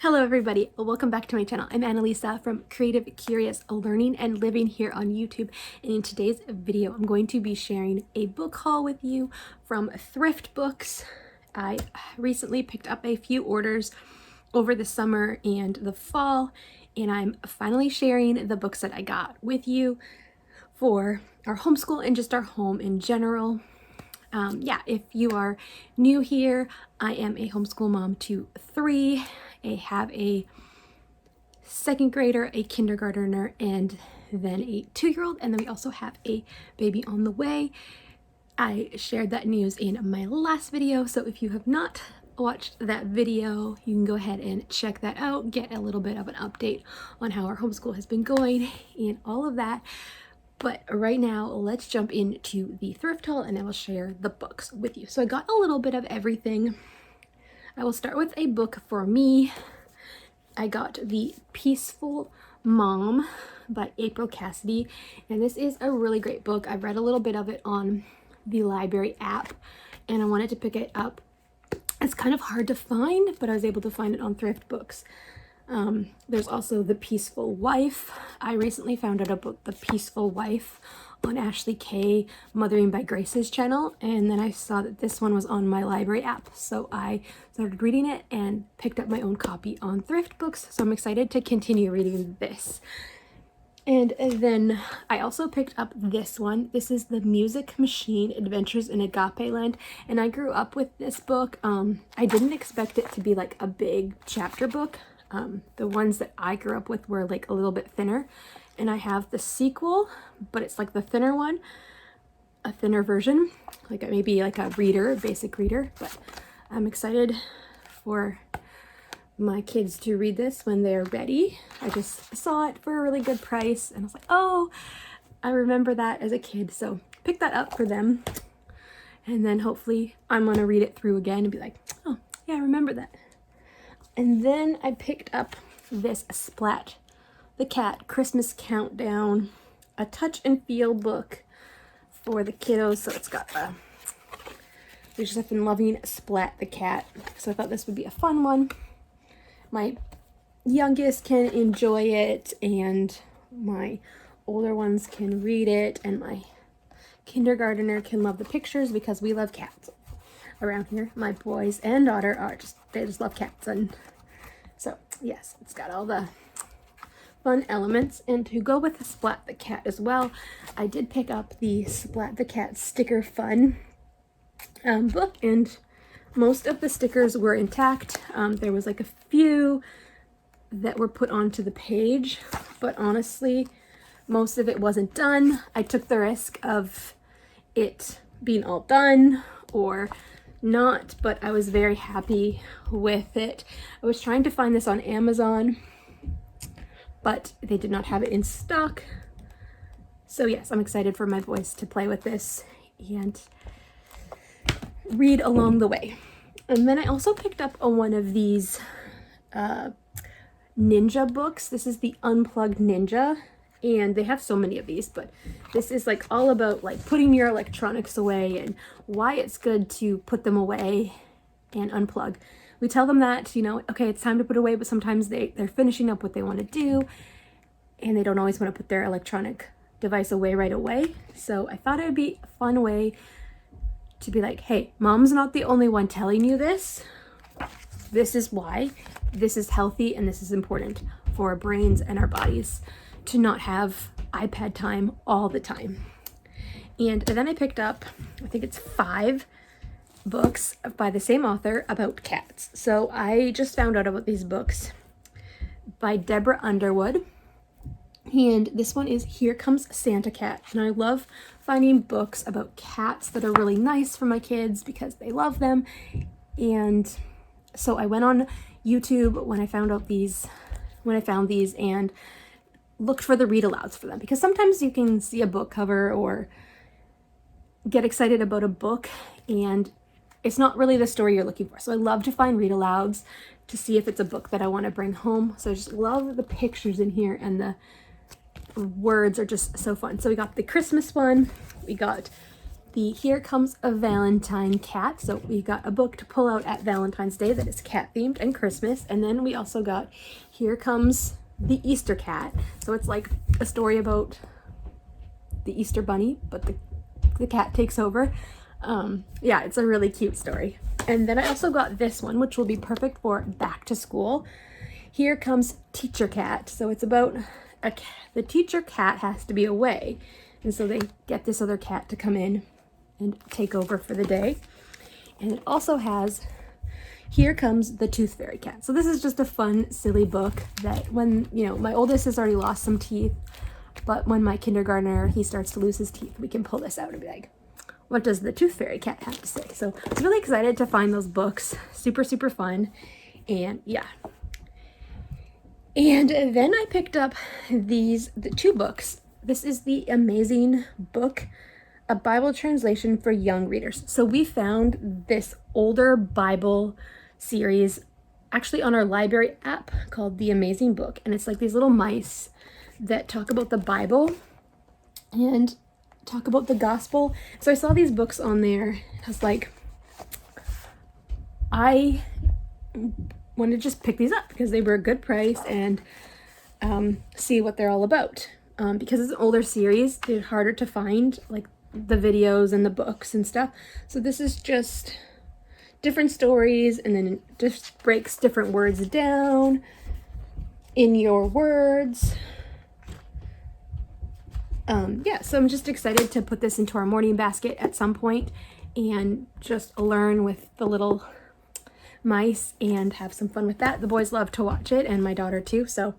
Hello everybody, welcome back to my channel. I'm Annalisa from Creative Curious Learning and Living here on YouTube. And in today's video, I'm going to be sharing a book haul with you from Thrift Books. I recently picked up a few orders over the summer and the fall, and I'm finally sharing the books that I got with you for our homeschool and just our home in general. If you are new here, I am a homeschool mom to 3. I have a second grader, a kindergartner, and then a 2-year-old, and then we also have a baby on the way. I shared that news in my last video, so if you have not watched that video, you can go ahead and check that out, get a little bit of an update on how our homeschool has been going and all of that. But right now, let's jump into the thrift haul and I will share the books with you. So I got a little bit of everything. I will start with a book for me. I got The Peaceful Mom by April Cassidy, and this is a really great book. I've read a little bit of it on the library app, and I wanted to pick it up. It's kind of hard to find, but I was able to find it on Thrift Books. There's also The Peaceful Wife. I recently found out about The Peaceful Wife on Ashley K Mothering by Grace's channel, and then I saw that this one was on my library app, so I started reading it and picked up my own copy on Thrift Books, so I'm excited to continue reading this. And then I also picked up this one. This is The Music Machine Adventures in Agape Land, and I grew up with this book. I didn't expect it to be like a big chapter book. The ones that I grew up with were like a little bit thinner, and I have the sequel, but it's like the thinner one, a thinner version, like maybe like a reader, a basic reader. But I'm excited for my kids to read this when they're ready. I just saw it for a really good price and I was like, oh, I remember that as a kid, so pick that up for them, and then hopefully I'm gonna read it through again and be like, oh yeah, I remember that. And then I picked up this Splat the Cat Christmas Countdown, a touch and feel book for the kiddos. So it's got we just have been loving Splat the Cat, so I thought this would be a fun one. My youngest can enjoy it, and my older ones can read it, and my kindergartner can love the pictures because we love cats around here. My boys and daughter are they just love cats, and so yes, it's got all the fun elements. And to go with the Splat the Cat as well, I did pick up the Splat the Cat Sticker Fun book, and most of the stickers were intact. There was like a few that were put onto the page, but honestly, most of it wasn't done. I took the risk of it being all done or not, but I was very happy with it. I was trying to find this on Amazon, but they did not have it in stock. So yes, I'm excited for my boys to play with this and read along the way. And then I also picked up one of these ninja books. This is the Unplugged Ninja, and they have so many of these, but this is like all about like putting your electronics away and why it's good to put them away and unplug. We tell them that, you know, okay, it's time to put away, but sometimes they're finishing up what they want to do and they don't always want to put their electronic device away right away. So I thought it would be a fun way to be like, hey, mom's not the only one telling you this. This is why. This is healthy and this is important for our brains and our bodies to not have iPad time all the time. And then I picked up, I think it's 5 books by the same author about cats. So I just found out about these books by Deborah Underwood. And this one is Here Comes Santa Cat. And I love finding books about cats that are really nice for my kids because they love them. And so I went on YouTube when I found these and looked for the read alouds for them, because sometimes you can see a book cover or get excited about a book and it's not really the story you're looking for. So I love to find read alouds to see if it's a book that I want to bring home. So I just love the pictures in here, and the words are just so fun. So we got the Christmas one, we got the Here Comes a Valentine cat. So we got a book to pull out at Valentine's Day that is cat themed and Christmas. And then we also got Here Comes the Easter Cat. So it's like a story about the Easter bunny, but the cat takes over. Yeah, it's a really cute story. And then I also got this one, which will be perfect for back to school. Here Comes Teacher Cat. So it's about the teacher cat has to be away. And so they get this other cat to come in and take over for the day. And it also has Here Comes the Tooth Fairy Cat. So this is just a fun, silly book that when, you know, my oldest has already lost some teeth, but when my kindergartner, he starts to lose his teeth, we can pull this out and be like, what does the Tooth Fairy Cat have to say? So I was really excited to find those books. Super, super fun. And yeah. And then I picked up the two books. This is the Amazing Book, a Bible translation for young readers. So we found this older Bible series actually on our library app called The Amazing Book. And it's like these little mice that talk about the Bible and talk about the gospel. So I saw these books on there. I was like, I want to just pick these up because they were a good price and see what they're all about. Because it's an older series, they're harder to find, like the videos and the books and stuff. So this is just different stories, and then it just breaks different words down in your words. Yeah, so I'm just excited to put this into our morning basket at some point and just learn with the little mice and have some fun with that. The boys love to watch it, and my daughter too. So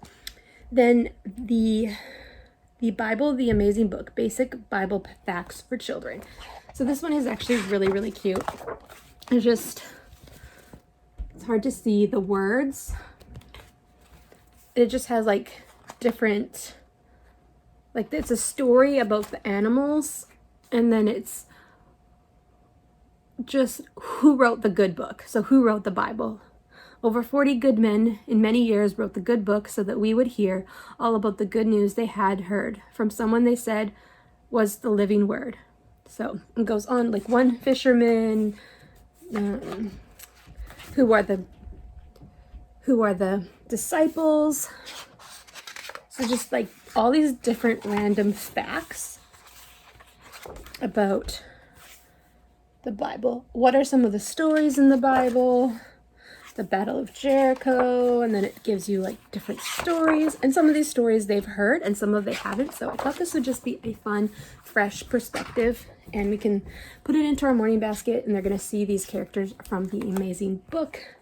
then the Bible, The Amazing Book, Basic Bible Facts for Children. So this one is actually really, really cute. It's hard to see the words. It just has like different, like it's a story about the animals, and then it's just who wrote the good book. So who wrote the Bible? Over 40 good men in many years wrote the good book so that we would hear all about the good news they had heard from someone they said was the living word. So it goes on, like one fisherman, who are the disciples. So just like all these different random facts about the Bible. What are some of the stories in the Bible? The Battle of Jericho, and then it gives you like different stories, and some of these stories they've heard and some of they haven't. So I thought this would just be a fun, fresh perspective, and we can put it into our morning basket, and they're going to see these characters from the Amazing Book.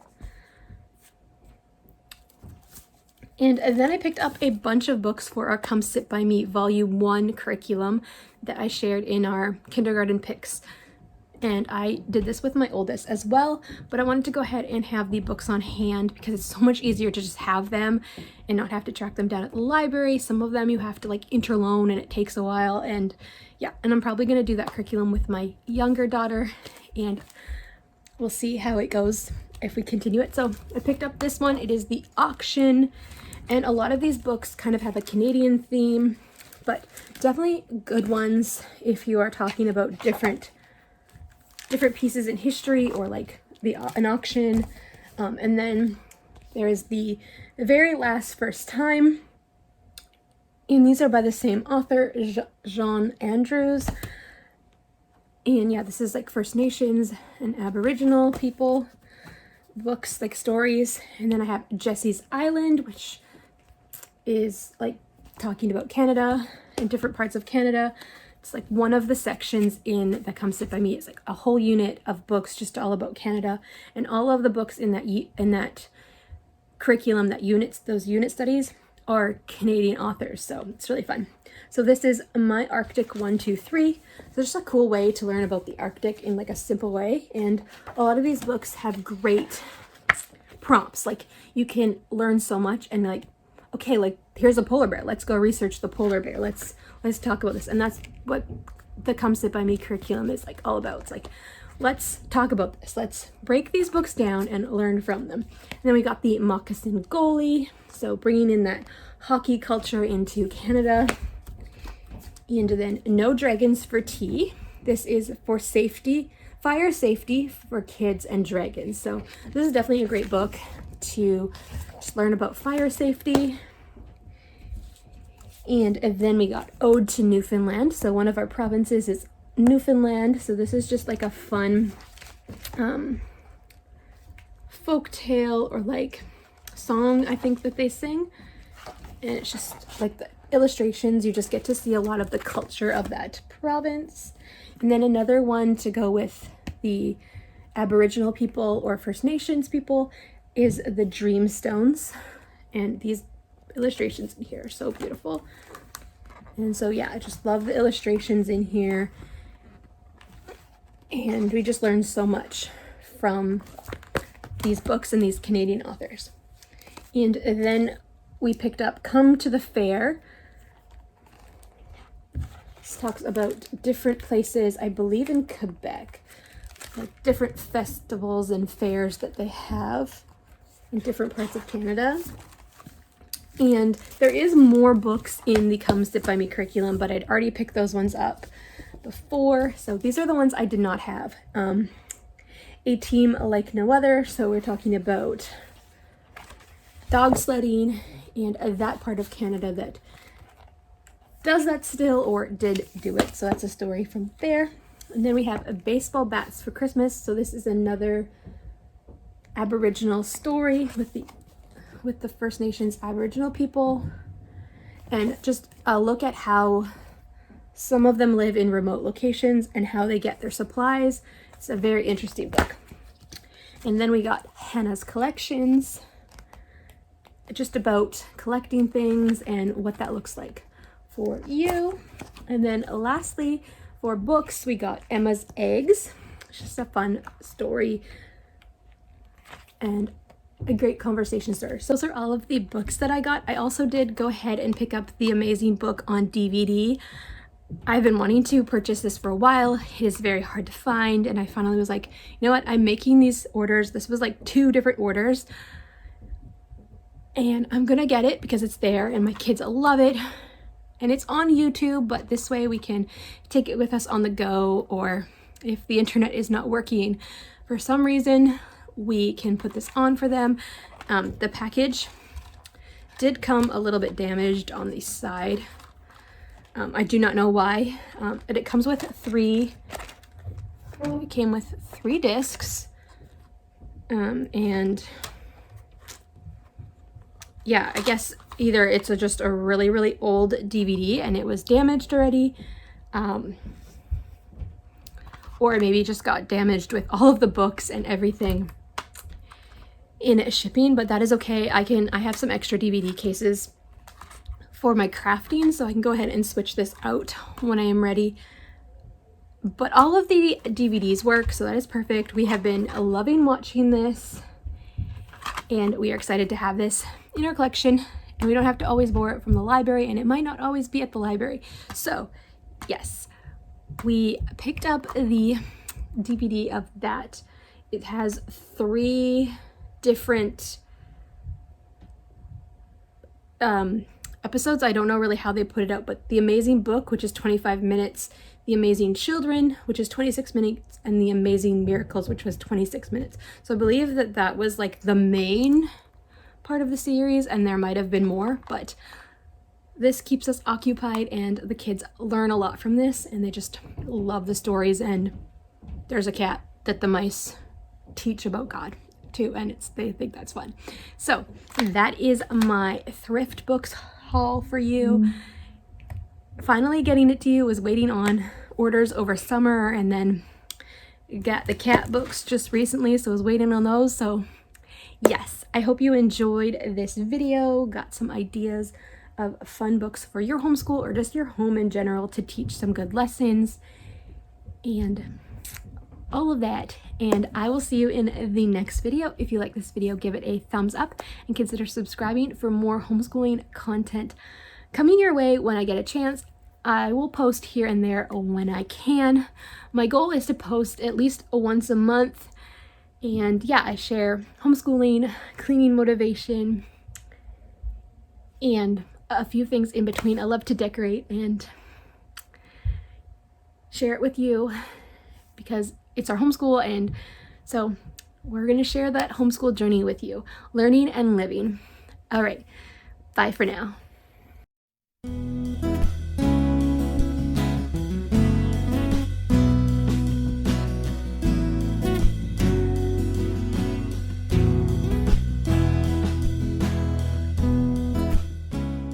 And then I picked up a bunch of books for our Come Sit By Me Volume 1 curriculum that I shared in our kindergarten picks. And I did this with my oldest as well, but I wanted to go ahead and have the books on hand because it's so much easier to just have them and not have to track them down at the library. Some of them you have to like interloan and it takes a while, and yeah, and I'm probably going to do that curriculum with my younger daughter, and we'll see how it goes if we continue it. So I picked up this one. It is The Auction, and a lot of these books kind of have a Canadian theme, but definitely good ones if you are talking about different pieces in history, or like an auction. And then there is the very last first time, and these are by the same author, John Andrews. And yeah, this is like First Nations and Aboriginal people books, like stories. And then I have Jesse's Island, which is like talking about Canada and different parts of Canada. It's like one of the sections in that Come Sit By Me. It's like a whole unit of books just all about Canada, and all of the books in that curriculum, those unit studies are Canadian authors. So it's really fun. So this is My Arctic 1, 2, 3. So just a cool way to learn about the Arctic in like a simple way. And a lot of these books have great prompts. Like you can learn so much, and like, okay, like here's a polar bear. Let's go research the polar bear. Let's talk about this. And that's what the Come Sit By Me curriculum is like all about. It's like, let's talk about this. Let's break these books down and learn from them. And then we got the Moccasin Goalie. So bringing in that hockey culture into Canada. And then No Dragons for Tea. This is for safety, fire safety for kids and dragons. So this is definitely a great book to just learn about fire safety. And then we got Ode to Newfoundland. So one of our provinces is Newfoundland. So this is just like a fun folk tale or like song, I think, that they sing. And it's just like the illustrations, you just get to see a lot of the culture of that province. And then another one to go with the Aboriginal people or First Nations people is the Dreamstones. And these illustrations in here are so beautiful. And so yeah, I just love the illustrations in here. And we just learned so much from these books and these Canadian authors. And then we picked up Come to the Fair. This talks about different places, I believe in Quebec, like different festivals and fairs that they have in different parts of Canada. And there is more books in the Come Sit By Me curriculum, but I'd already picked those ones up before. So these are the ones I did not have. A Team Like No Other. So we're talking about dog sledding and that part of Canada that does that still or did do it. So that's a story from there. And then we have a Baseball Bats for Christmas. So this is another Aboriginal story with the First Nations Aboriginal people, and just a look at how some of them live in remote locations and how they get their supplies. It's a very interesting book. And then we got Hannah's Collections, just about collecting things and what that looks like for you. And then lastly, for books, we got Emma's Eggs. It's just a fun story and a great conversation starter. So those are all of the books that I got. I also did go ahead and pick up the amazing book on DVD. I've been wanting to purchase this for a while. It is very hard to find, and I finally was like, you know what, I'm making these orders. This was like 2 different orders, and I'm gonna get it because it's there and my kids love it. And it's on YouTube, but this way we can take it with us on the go, or if the internet is not working for some reason, we can put this on for them. The package did come a little bit damaged on the side. I do not know why. But it comes with 3. It came with 3 discs. And yeah, I guess either it's just a really, really old DVD and it was damaged already. Or maybe it just got damaged with all of the books and everything in shipping, but that is okay. I have some extra DVD cases for my crafting, so I can go ahead and switch this out when I am ready. But all of the DVDs work, so that is perfect. We have been loving watching this, and we are excited to have this in our collection, and we don't have to always borrow it from the library, and it might not always be at the library. So yes, we picked up the DVD of that. It has 3 different episodes. I don't know really how they put it out, but The Amazing Book, which is 25 minutes, The Amazing Children, which is 26 minutes, and The Amazing Miracles, which was 26 minutes. So I believe that that was like the main part of the series, and there might have been more, but this keeps us occupied, and the kids learn a lot from this, and they just love the stories. And there's a cat that the mice teach about God too, and they think that's fun. So that is my Thrift Books haul for you. Finally getting it to you. Was waiting on orders over summer, and then got the cat books just recently, so I was waiting on those. So yes, I hope you enjoyed this video, got some ideas of fun books for your homeschool or just your home in general to teach some good lessons and all of that. And I will see you in the next video. If you like this video, give it a thumbs up and consider subscribing for more homeschooling content coming your way when I get a chance. I will post here and there when I can. My goal is to post at least once a month. And yeah, I share homeschooling, cleaning motivation, and a few things in between. I love to decorate and share it with you because it's our homeschool, and so we're going to share that homeschool journey with you, learning and living. All right, bye for now.